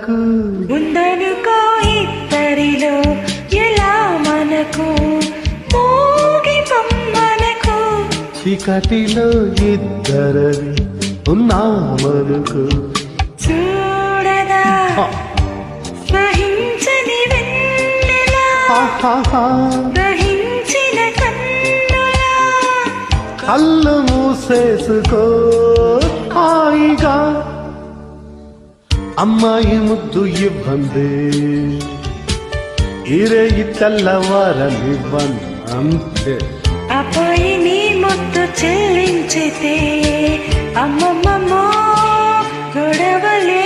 వరకు ఉందనుకో ఇద్దరిలో ఎలా మనకు మోగి పొమ్మనకు చీకటిలో ఇద్దరవి ఉన్నామనుకు చూడదా సహించని వెన్నెలా దహించిన కన్నులా కళ్ళు మూసేసుకో హాయిగా అమ్మాయి ముద్దు ఇవ్వండి ఇరేయి తెల్లవారనివ్వండి అంతే అబ్బాయి నీ ముద్దు చెల్లించితే అమ్మమ్మమ్మో గొడవలే